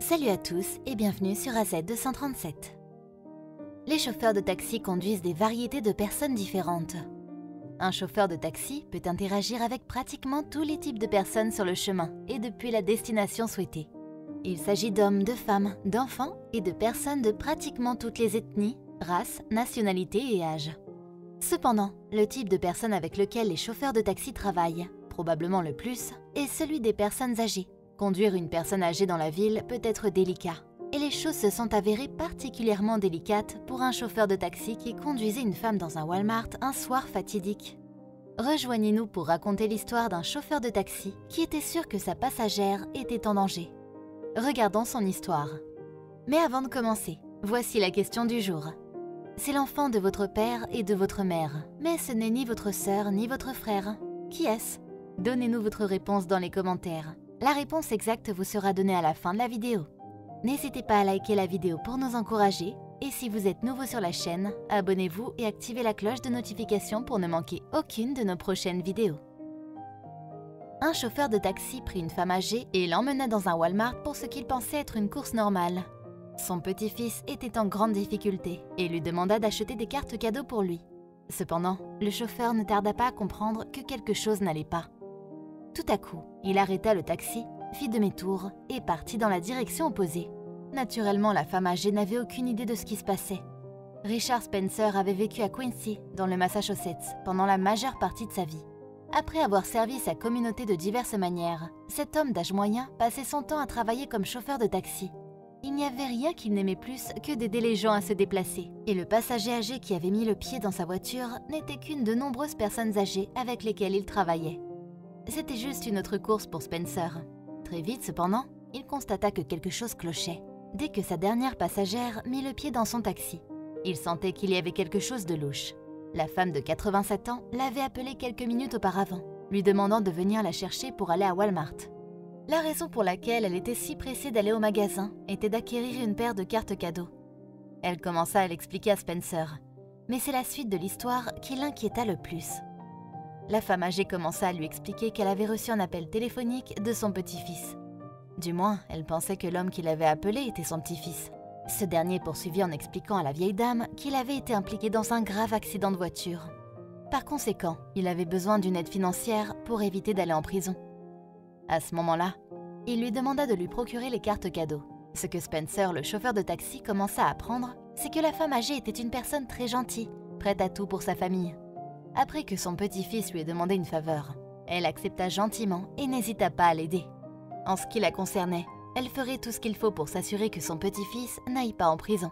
Salut à tous et bienvenue sur AZ237. Les chauffeurs de taxi conduisent des variétés de personnes différentes. Un chauffeur de taxi peut interagir avec pratiquement tous les types de personnes sur le chemin et depuis la destination souhaitée. Il s'agit d'hommes, de femmes, d'enfants et de personnes de pratiquement toutes les ethnies, races, nationalités et âges. Cependant, le type de personne avec lequel les chauffeurs de taxi travaillent, probablement le plus, est celui des personnes âgées. Conduire une personne âgée dans la ville peut être délicat, et les choses se sont avérées particulièrement délicates pour un chauffeur de taxi qui conduisait une femme dans un Walmart un soir fatidique. Rejoignez-nous pour raconter l'histoire d'un chauffeur de taxi qui était sûr que sa passagère était en danger. Regardons son histoire. Mais avant de commencer, voici la question du jour. C'est l'enfant de votre père et de votre mère, mais ce n'est ni votre sœur ni votre frère. Qui est-ce? Donnez-nous votre réponse dans les commentaires. La réponse exacte vous sera donnée à la fin de la vidéo. N'hésitez pas à liker la vidéo pour nous encourager et si vous êtes nouveau sur la chaîne, abonnez-vous et activez la cloche de notification pour ne manquer aucune de nos prochaines vidéos. Un chauffeur de taxi prit une femme âgée et l'emmena dans un Walmart pour ce qu'il pensait être une course normale. Son petit-fils était en grande difficulté et lui demanda d'acheter des cartes cadeaux pour lui. Cependant, le chauffeur ne tarda pas à comprendre que quelque chose n'allait pas. Tout à coup, il arrêta le taxi, fit demi-tour et partit dans la direction opposée. Naturellement, la femme âgée n'avait aucune idée de ce qui se passait. Richard Spencer avait vécu à Quincy, dans le Massachusetts, pendant la majeure partie de sa vie. Après avoir servi sa communauté de diverses manières, cet homme d'âge moyen passait son temps à travailler comme chauffeur de taxi. Il n'y avait rien qu'il n'aimait plus que d'aider les gens à se déplacer. Et le passager âgé qui avait mis le pied dans sa voiture n'était qu'une de nombreuses personnes âgées avec lesquelles il travaillait. C'était juste une autre course pour Spencer. Très vite, cependant, il constata que quelque chose clochait. Dès que sa dernière passagère mit le pied dans son taxi, il sentait qu'il y avait quelque chose de louche. La femme de 87 ans l'avait appelé quelques minutes auparavant, lui demandant de venir la chercher pour aller à Walmart. La raison pour laquelle elle était si pressée d'aller au magasin était d'acquérir une paire de cartes cadeaux. Elle commença à l'expliquer à Spencer, mais c'est la suite de l'histoire qui l'inquiéta le plus. La femme âgée commença à lui expliquer qu'elle avait reçu un appel téléphonique de son petit-fils. Du moins, elle pensait que l'homme qui l'avait appelé était son petit-fils. Ce dernier poursuivit en expliquant à la vieille dame qu'il avait été impliqué dans un grave accident de voiture. Par conséquent, il avait besoin d'une aide financière pour éviter d'aller en prison. À ce moment-là, il lui demanda de lui procurer les cartes cadeaux. Ce que Spencer, le chauffeur de taxi, commença à apprendre, c'est que la femme âgée était une personne très gentille, prête à tout pour sa famille. Après que son petit-fils lui ait demandé une faveur, elle accepta gentiment et n'hésita pas à l'aider. En ce qui la concernait, elle ferait tout ce qu'il faut pour s'assurer que son petit-fils n'aille pas en prison.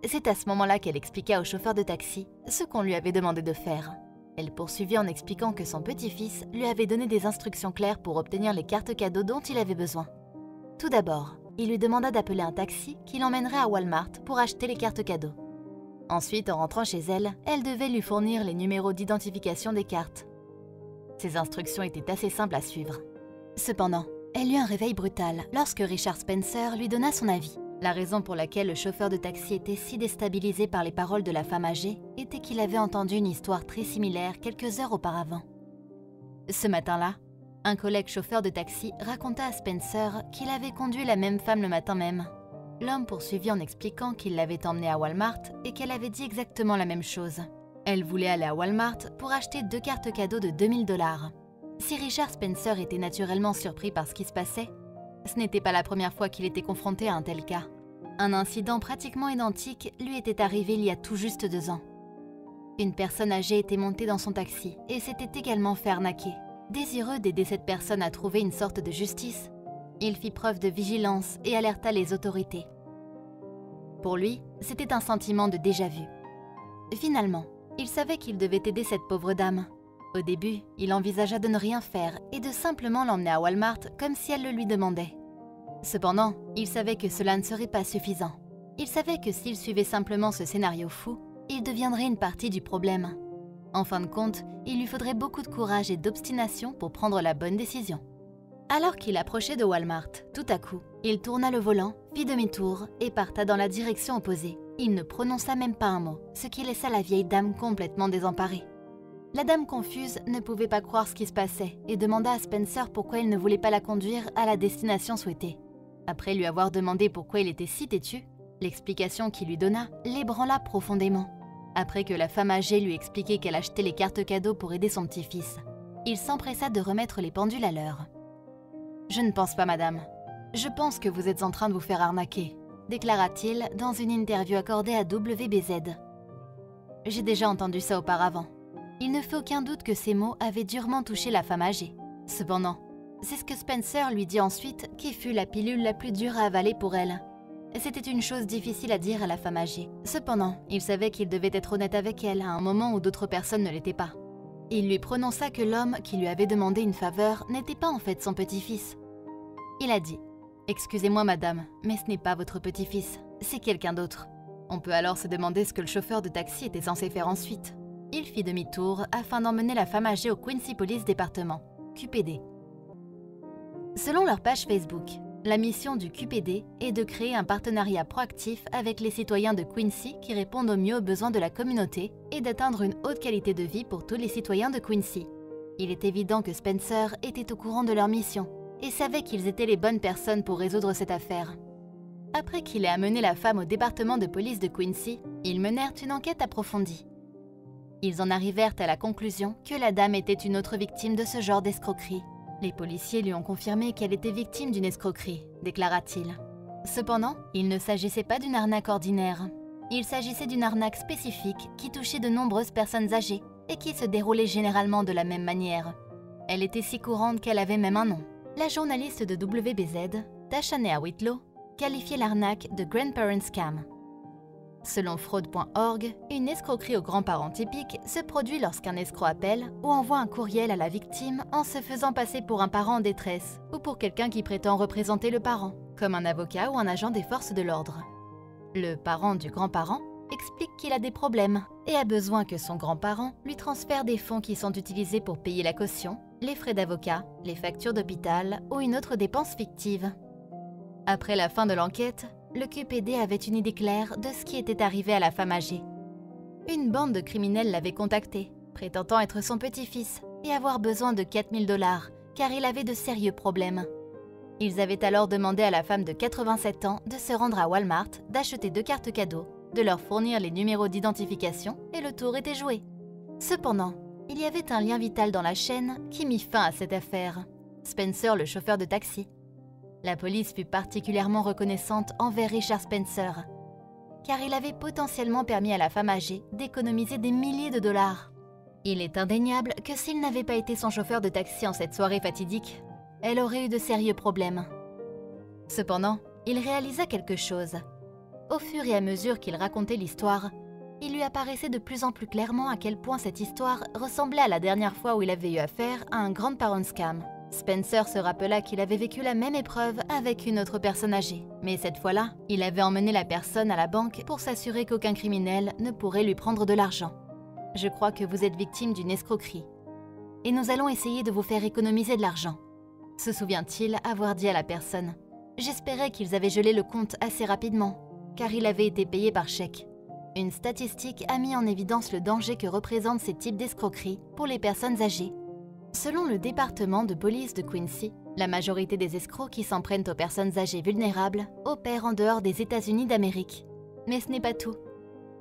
C'est à ce moment-là qu'elle expliqua au chauffeur de taxi ce qu'on lui avait demandé de faire. Elle poursuivit en expliquant que son petit-fils lui avait donné des instructions claires pour obtenir les cartes cadeaux dont il avait besoin. Tout d'abord, il lui demanda d'appeler un taxi qui l'emmènerait à Walmart pour acheter les cartes cadeaux. Ensuite, en rentrant chez elle, elle devait lui fournir les numéros d'identification des cartes. Ces instructions étaient assez simples à suivre. Cependant, elle eut un réveil brutal lorsque Richard Spencer lui donna son avis. La raison pour laquelle le chauffeur de taxi était si déstabilisé par les paroles de la femme âgée était qu'il avait entendu une histoire très similaire quelques heures auparavant. Ce matin-là, un collègue chauffeur de taxi raconta à Spencer qu'il avait conduit la même femme le matin même. L'homme poursuivit en expliquant qu'il l'avait emmenée à Walmart et qu'elle avait dit exactement la même chose. Elle voulait aller à Walmart pour acheter 2 cartes cadeaux de 2000 $. Si Richard Spencer était naturellement surpris par ce qui se passait, ce n'était pas la première fois qu'il était confronté à un tel cas. Un incident pratiquement identique lui était arrivé il y a tout juste 2 ans. Une personne âgée était montée dans son taxi et s'était également fait arnaquer. Désireux d'aider cette personne à trouver une sorte de justice, il fit preuve de vigilance et alerta les autorités. Pour lui, c'était un sentiment de déjà-vu. Finalement, il savait qu'il devait aider cette pauvre dame. Au début, il envisagea de ne rien faire et de simplement l'emmener à Walmart comme si elle le lui demandait. Cependant, il savait que cela ne serait pas suffisant. Il savait que s'il suivait simplement ce scénario fou, il deviendrait une partie du problème. En fin de compte, il lui faudrait beaucoup de courage et d'obstination pour prendre la bonne décision. Alors qu'il approchait de Walmart, tout à coup, il tourna le volant, fit demi-tour et parta dans la direction opposée. Il ne prononça même pas un mot, ce qui laissa la vieille dame complètement désemparée. La dame confuse ne pouvait pas croire ce qui se passait et demanda à Spencer pourquoi il ne voulait pas la conduire à la destination souhaitée. Après lui avoir demandé pourquoi il était si têtu, l'explication qu'il lui donna l'ébranla profondément. Après que la femme âgée lui expliquait qu'elle achetait les cartes cadeaux pour aider son petit-fils, il s'empressa de remettre les pendules à l'heure. « Je ne pense pas, madame. Je pense que vous êtes en train de vous faire arnaquer », déclara-t-il dans une interview accordée à WBZ. « J'ai déjà entendu ça auparavant. » Il ne fait aucun doute que ces mots avaient durement touché la femme âgée. Cependant, c'est ce que Spencer lui dit ensuite qui fut la pilule la plus dure à avaler pour elle. C'était une chose difficile à dire à la femme âgée. Cependant, il savait qu'il devait être honnête avec elle à un moment où d'autres personnes ne l'étaient pas. Il lui prononça que l'homme qui lui avait demandé une faveur n'était pas en fait son petit-fils. Il a dit « Excusez-moi madame, mais ce n'est pas votre petit-fils, c'est quelqu'un d'autre. » On peut alors se demander ce que le chauffeur de taxi était censé faire ensuite. Il fit demi-tour afin d'emmener la femme âgée au Quincy Police Department, QPD. Selon leur page Facebook, la mission du QPD est de créer un partenariat proactif avec les citoyens de Quincy qui répondent au mieux aux besoins de la communauté et d'atteindre une haute qualité de vie pour tous les citoyens de Quincy. Il est évident que Spencer était au courant de leur mission et savait qu'ils étaient les bonnes personnes pour résoudre cette affaire. Après qu'il ait amené la femme au département de police de Quincy, ils menèrent une enquête approfondie. Ils en arrivèrent à la conclusion que la dame était une autre victime de ce genre d'escroquerie. Les policiers lui ont confirmé qu'elle était victime d'une escroquerie, déclara-t-il. Cependant, il ne s'agissait pas d'une arnaque ordinaire. Il s'agissait d'une arnaque spécifique qui touchait de nombreuses personnes âgées et qui se déroulait généralement de la même manière. Elle était si courante qu'elle avait même un nom. La journaliste de WBZ, Tashanea Whitlow, qualifiait l'arnaque de Grandparent Scam. Selon fraude.org, une escroquerie aux grands-parents typique se produit lorsqu'un escroc appelle ou envoie un courriel à la victime en se faisant passer pour un parent en détresse ou pour quelqu'un qui prétend représenter le parent, comme un avocat ou un agent des forces de l'ordre. Le parent du grand-parent explique qu'il a des problèmes et a besoin que son grand-parent lui transfère des fonds qui sont utilisés pour payer la caution, les frais d'avocat, les factures d'hôpital ou une autre dépense fictive. Après la fin de l'enquête, le QPD avait une idée claire de ce qui était arrivé à la femme âgée. Une bande de criminels l'avait contacté, prétendant être son petit-fils et avoir besoin de 4 000 $ car il avait de sérieux problèmes. Ils avaient alors demandé à la femme de 87 ans de se rendre à Walmart, d'acheter 2 cartes cadeaux, de leur fournir les numéros d'identification et le tour était joué. Cependant, il y avait un lien vital dans la chaîne qui mit fin à cette affaire. Spencer, le chauffeur de taxi. La police fut particulièrement reconnaissante envers Richard Spencer, car il avait potentiellement permis à la femme âgée d'économiser des milliers de dollars. Il est indéniable que s'il n'avait pas été son chauffeur de taxi en cette soirée fatidique, elle aurait eu de sérieux problèmes. Cependant, il réalisa quelque chose. Au fur et à mesure qu'il racontait l'histoire, il lui apparaissait de plus en plus clairement à quel point cette histoire ressemblait à la dernière fois où il avait eu affaire à un grandparent scam. Spencer se rappela qu'il avait vécu la même épreuve avec une autre personne âgée. Mais cette fois-là, il avait emmené la personne à la banque pour s'assurer qu'aucun criminel ne pourrait lui prendre de l'argent. « Je crois que vous êtes victime d'une escroquerie. Et nous allons essayer de vous faire économiser de l'argent. » Se souvient-il avoir dit à la personne. J'espérais qu'ils avaient gelé le compte assez rapidement, car il avait été payé par chèque. Une statistique a mis en évidence le danger que représentent ces types d'escroqueries pour les personnes âgées. Selon le département de police de Quincy, la majorité des escrocs qui s'en prennent aux personnes âgées vulnérables opèrent en dehors des États-Unis d'Amérique. Mais ce n'est pas tout.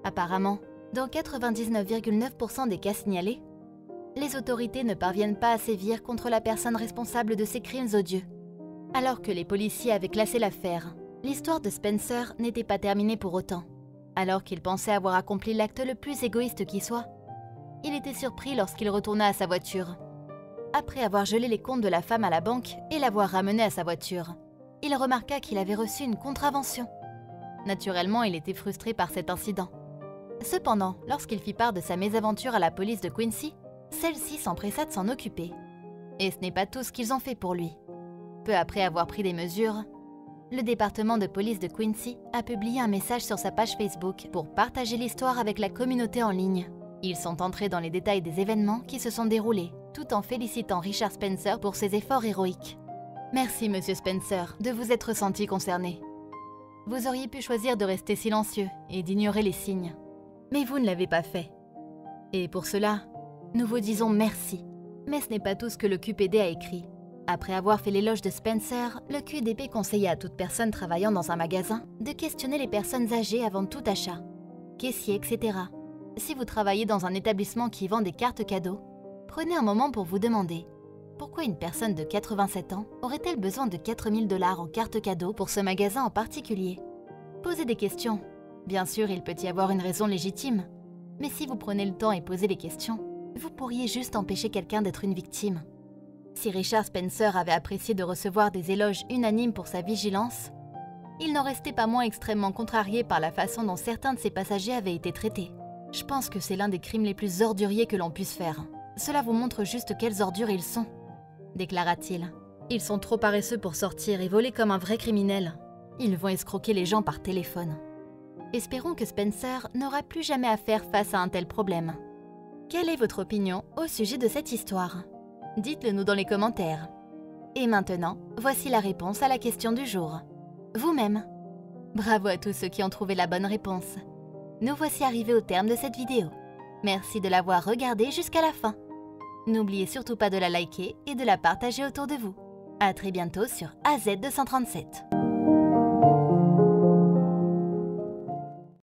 Apparemment, dans 99,9% des cas signalés, les autorités ne parviennent pas à sévir contre la personne responsable de ces crimes odieux. Alors que les policiers avaient classé l'affaire, l'histoire de Spencer n'était pas terminée pour autant. Alors qu'il pensait avoir accompli l'acte le plus égoïste qui soit, il était surpris lorsqu'il retourna à sa voiture. Après avoir gelé les comptes de la femme à la banque et l'avoir ramenée à sa voiture, il remarqua qu'il avait reçu une contravention. Naturellement, il était frustré par cet incident. Cependant, lorsqu'il fit part de sa mésaventure à la police de Quincy, celle-ci s'empressa de s'en occuper. Et ce n'est pas tout ce qu'ils ont fait pour lui. Peu après avoir pris des mesures, le département de police de Quincy a publié un message sur sa page Facebook pour partager l'histoire avec la communauté en ligne. Ils sont entrés dans les détails des événements qui se sont déroulés, tout en félicitant Richard Spencer pour ses efforts héroïques. Merci, Monsieur Spencer, de vous être senti concerné. Vous auriez pu choisir de rester silencieux et d'ignorer les signes. Mais vous ne l'avez pas fait. Et pour cela, nous vous disons merci. Mais ce n'est pas tout ce que le QPD a écrit. Après avoir fait l'éloge de Spencer, le QDP conseilla à toute personne travaillant dans un magasin de questionner les personnes âgées avant tout achat, caissiers, etc. Si vous travaillez dans un établissement qui vend des cartes cadeaux, prenez un moment pour vous demander pourquoi une personne de 87 ans aurait-elle besoin de 4 000 $ en cartes cadeaux pour ce magasin en particulier? Posez des questions. Bien sûr, il peut y avoir une raison légitime, mais si vous prenez le temps et posez les questions, vous pourriez juste empêcher quelqu'un d'être une victime. Si Richard Spencer avait apprécié de recevoir des éloges unanimes pour sa vigilance, il n'en restait pas moins extrêmement contrarié par la façon dont certains de ses passagers avaient été traités. Je pense que c'est l'un des crimes les plus orduriers que l'on puisse faire. Cela vous montre juste quelles ordures ils sont, déclara-t-il. Ils sont trop paresseux pour sortir et voler comme un vrai criminel. Ils vont escroquer les gens par téléphone. Espérons que Spencer n'aura plus jamais à faire face à un tel problème. Quelle est votre opinion au sujet de cette histoire? Dites-le nous dans les commentaires. Et maintenant, voici la réponse à la question du jour. Vous-même. Bravo à tous ceux qui ont trouvé la bonne réponse. Nous voici arrivés au terme de cette vidéo. Merci de l'avoir regardée jusqu'à la fin. N'oubliez surtout pas de la liker et de la partager autour de vous. À très bientôt sur AZ237.